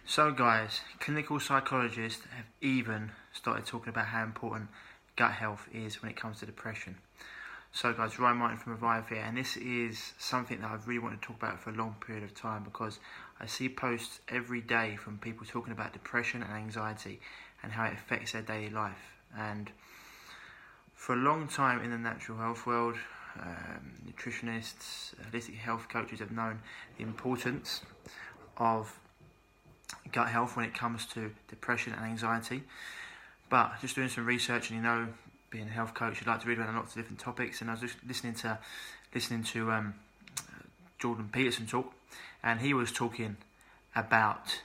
So guys, clinical psychologists have even started talking about how important gut health is when it comes to depression. So guys, Ryan Martin from Revive here, and this is something that I've really wanted to talk about for a long period of time because I see posts every day from people talking about depression and anxiety and how it affects their daily life. And for a long time in the natural health world, nutritionists, holistic health coaches have known the importance of gut health when it comes to depression and anxiety. But just doing some research, and being a health coach, you like to read about lots of different topics, and I was just listening to Jordan Peterson talk, and he was talking about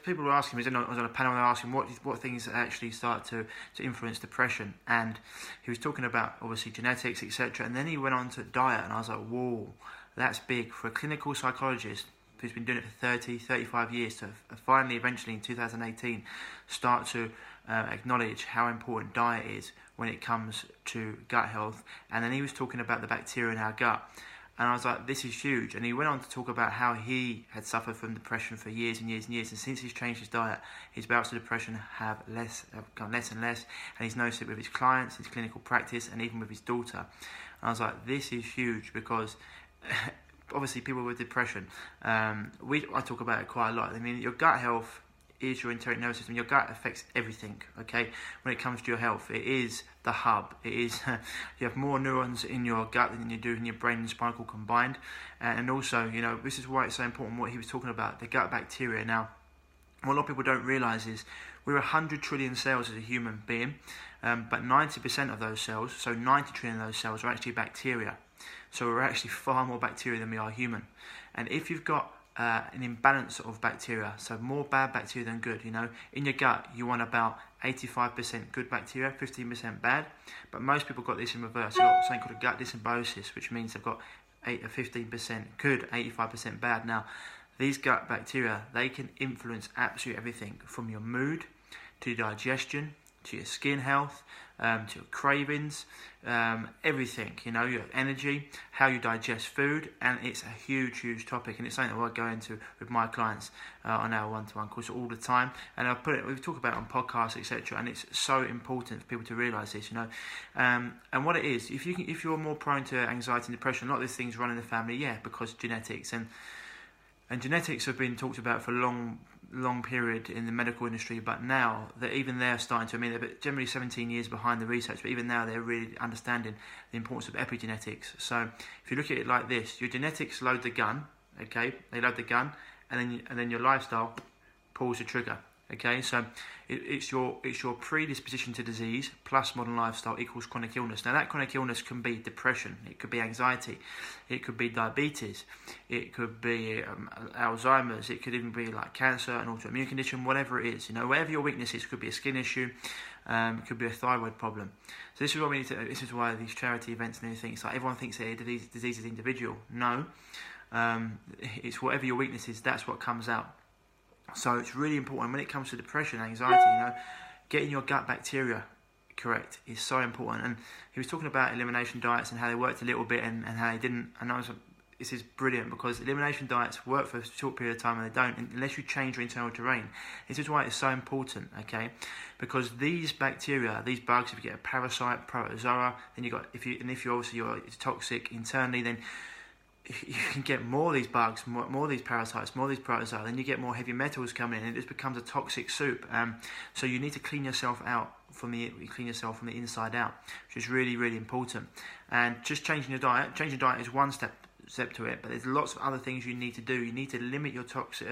people were asking him, I was on a panel, and they were asking what things actually start to influence depression, and he was talking about obviously genetics, etc. And then he went on to diet, and I was like, whoa, that's big for a clinical psychologist who's been doing it for 30, 35 years to finally, eventually in 2018, start to acknowledge how important diet is when it comes to gut health. And then he was talking about the bacteria in our gut. And I was like, this is huge. And he went on to talk about how he had suffered from depression for years and years and years. And since he's changed his diet, his bouts of depression have gone less and less. And he's noticed it with his clients, his clinical practice, and even with his daughter. And I was like, this is huge because obviously people with depression, I talk about it quite a lot. I mean, your gut health is your enteric nervous system. Your gut affects everything, okay? When it comes to your health, it is the hub. It is, you have more neurons in your gut than you do in your brain and spinal cord combined. And also, this is why it's so important what he was talking about, the gut bacteria. Now, what a lot of people don't realise is we're 100 trillion cells as a human being, but 90% of those cells, so 90 trillion of those cells are actually bacteria. So we're actually far more bacteria than we are human. And if you've got an imbalance of bacteria, so more bad bacteria than good, in your gut you want about 85% good bacteria, 15% bad, but most people got this in reverse. They've got something called a gut dysbiosis, which means they've got 15% good, 85% bad. Now, these gut bacteria, they can influence absolutely everything from your mood to your digestion, to your skin health, to your cravings, everything, your energy, how you digest food, and it's a huge, huge topic, and it's something that I go into with my clients on our one-to-one course all the time, and we talk about it on podcasts, etc., and it's so important for people to realise this, and what it is, if you're more prone to anxiety and depression, a lot of these things run in the family, because genetics, and genetics have been talked about for a long period in the medical industry, but now that even they're starting to, they're generally 17 years behind the research, but even now they're really understanding the importance of epigenetics. So if you look at it like this, your genetics load the gun, okay? They load the gun, and then your lifestyle pulls the trigger. Okay, so it's your predisposition to disease plus modern lifestyle equals chronic illness. Now that chronic illness can be depression, it could be anxiety, it could be diabetes, it could be Alzheimer's, it could even be like cancer, an autoimmune condition, whatever it is. Whatever your weakness is, it could be a skin issue, it could be a thyroid problem. So this is what we need to. This is why these charity events and everything. It's like everyone thinks that disease is individual. No, it's whatever your weakness is. That's what comes out. So it's really important when it comes to depression and anxiety, getting your gut bacteria correct is so important. And he was talking about elimination diets and how they worked a little bit and how they didn't. And I was like, this is brilliant because elimination diets work for a short period of time and they don't unless you change your internal terrain. This is why it's so important, okay? Because these bacteria, these bugs, if you get a parasite, protozoa, then if you're toxic internally, then you can get more of these bugs, more of these parasites, more of these protozoa, then you get more heavy metals coming in, and it just becomes a toxic soup. So you need to clean yourself from the inside out, which is really, really important. And just changing your diet is one step to it, but there's lots of other things you need to do. You need to limit your toxic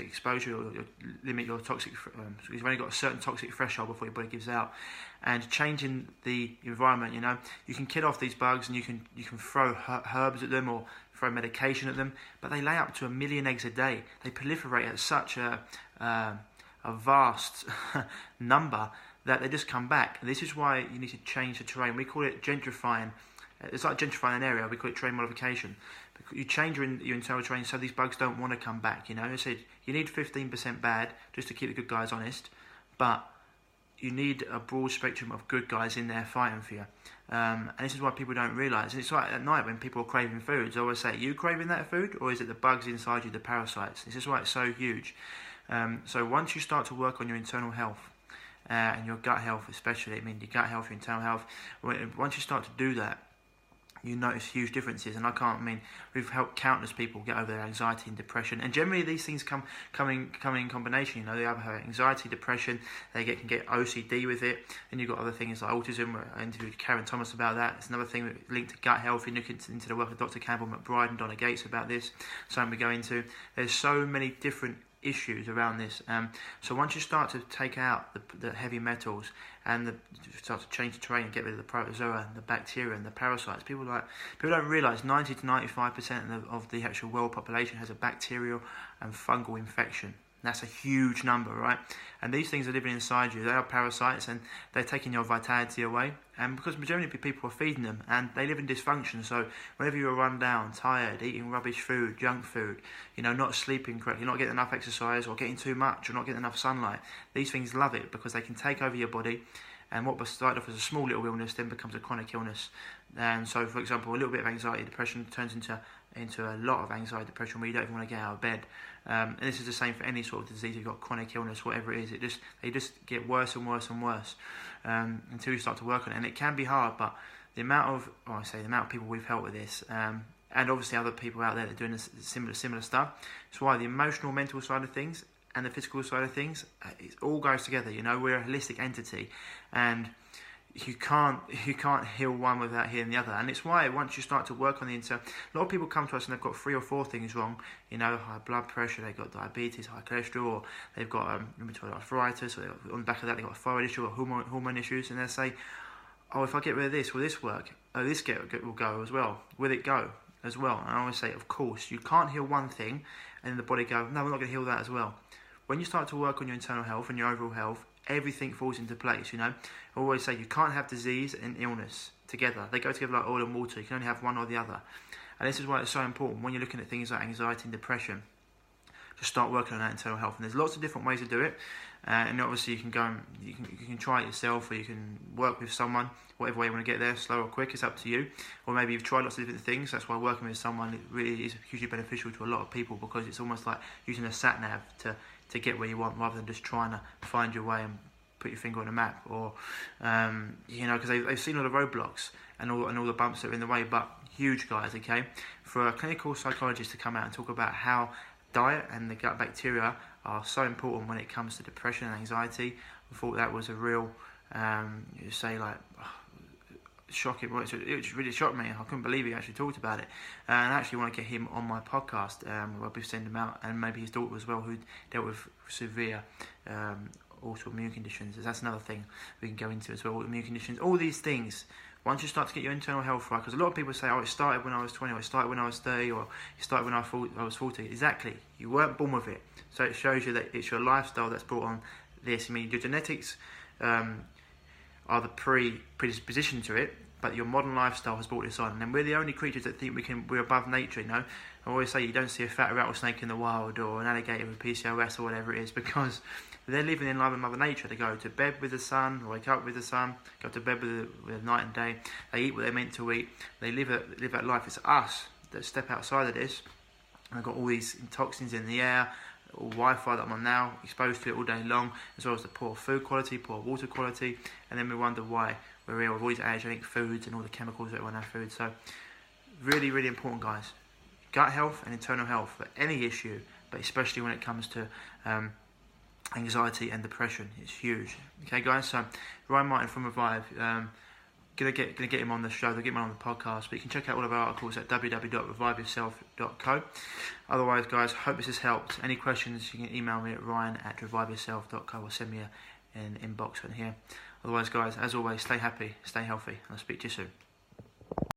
exposure, or limit your toxic. You've only got a certain toxic threshold before your body gives out. And changing the environment, you can kill off these bugs, and you can throw herbs at them or throw medication at them, but they lay up to 1 million eggs a day. They proliferate at such a vast number that they just come back. And this is why you need to change the terrain. We call it gentrifying. It's like gentrifying an area. We call it terrain modification. You change your internal terrain so these bugs don't want to come back. I said you need 15% bad just to keep the good guys honest, but you need a broad spectrum of good guys in there fighting for you. And this is why people don't realise. It's like at night when people are craving foods, I always say, are you craving that food, or is it the bugs inside you, the parasites? This is why it's so huge. So once you start to work on your internal health, and your gut health especially, I mean your gut health, your internal health, once you start to do that, you notice huge differences. And we've helped countless people get over their anxiety and depression, and generally these things come in combination. They either have anxiety, depression, they can get OCD with it, and you've got other things like autism. I interviewed Karen Thomas about that. It's another thing linked to gut health. You look into the work of Dr. Campbell McBride and Donna Gates about this, something we go into. There's so many different issues around this. So once you start to take out the heavy metals and start to change the terrain and get rid of the protozoa and the bacteria and the parasites, people don't realise 90 to 95% of the actual world population has a bacterial and fungal infection. That's a huge number, right? And these things are living inside you. They are parasites, and they're taking your vitality away. And because majority of people are feeding them, and they live in dysfunction. So whenever you're run down, tired, eating rubbish food, junk food, not sleeping correctly, not getting enough exercise, or getting too much, or not getting enough sunlight, these things love it because they can take over your body. And what was started off as a small little illness then becomes a chronic illness. And so, for example, a little bit of anxiety, depression turns into a lot of anxiety, depression, where you don't even want to get out of bed. And this is the same for any sort of disease. You've got chronic illness, whatever it is. They just get worse and worse and worse until you start to work on it. And it can be hard, but the amount of people we've helped with this, and obviously other people out there that are doing similar stuff. It's why the emotional, mental side of things and the physical side of things, it all goes together. We're a holistic entity, and you can't heal one without healing the other. And it's why once you start to work on the internal, a lot of people come to us and they've got 3 or 4 things wrong. High blood pressure, they've got diabetes, high cholesterol, or they've got rheumatoid arthritis, or on the back of that they've got a thyroid issue or hormone issues, and they say, oh, if I get rid of this, will this work? Oh, this will go as well. Will it go as well? And I always say, of course, you can't heal one thing and then the body go, no, we're not going to heal that as well. When you start to work on your internal health and your overall health, everything falls into place. I always say you can't have disease and illness together. They go together like oil and water. You can only have one or the other. And this is why it's so important when you're looking at things like anxiety and depression, to start working on that internal health. And there's lots of different ways to do it. And obviously you can go and you can try it yourself, or you can work with someone, whatever way you want to get there, slow or quick, it's up to you. Or maybe you've tried lots of different things. That's why working with someone, it really is hugely beneficial to a lot of people, because it's almost like using a sat nav to get where you want, rather than just trying to find your way and put your finger on a map, or because they've seen all the roadblocks and all the bumps that are in the way. But huge, guys, okay, for a clinical psychologist to come out and talk about how diet and the gut bacteria are so important when it comes to depression and anxiety, I thought that was a real shocking. It really shocked me. I couldn't believe he actually talked about it. And I actually want to get him on my podcast. I'll be sending him out, and maybe his daughter as well, who dealt with severe autoimmune conditions. That's another thing we can go into as well. Autoimmune conditions, all these things. Once you start to get your internal health right, because a lot of people say, oh, it started when I was 20, or it started when I was 30, or it started when I was 40. Exactly. You weren't born with it. So it shows you that it's your lifestyle that's brought on this. Your genetics are the predisposition to it, but your modern lifestyle has brought this on. And we're the only creatures that think we're above nature, I always say you don't see a fat rattlesnake in the wild, or an alligator with PCOS, or whatever it is, because they're living in line with Mother Nature. They go to bed with the sun, wake up with the sun, go to bed with night and day. They eat what they're meant to eat. They live that life. It's us that step outside of this. And I've got all these toxins in the air, all Wi-Fi that I'm on now, exposed to it all day long, as well as the poor food quality, poor water quality, and then we wonder why we're ill with all these allergenic foods and all the chemicals that are in our food. So really, really important, guys. Gut health and internal health for any issue, but especially when it comes to anxiety and depression. It's huge. Okay, guys, so Ryan Martin from Revive, gonna get him on the show, they'll get him on the podcast, but you can check out all of our articles at www.reviveyourself.co. Otherwise, guys, hope this has helped. Any questions, you can email me at ryan@reviveyourself.co, or send me an inbox on here. Otherwise, guys, as always, stay happy, stay healthy, and I'll speak to you soon.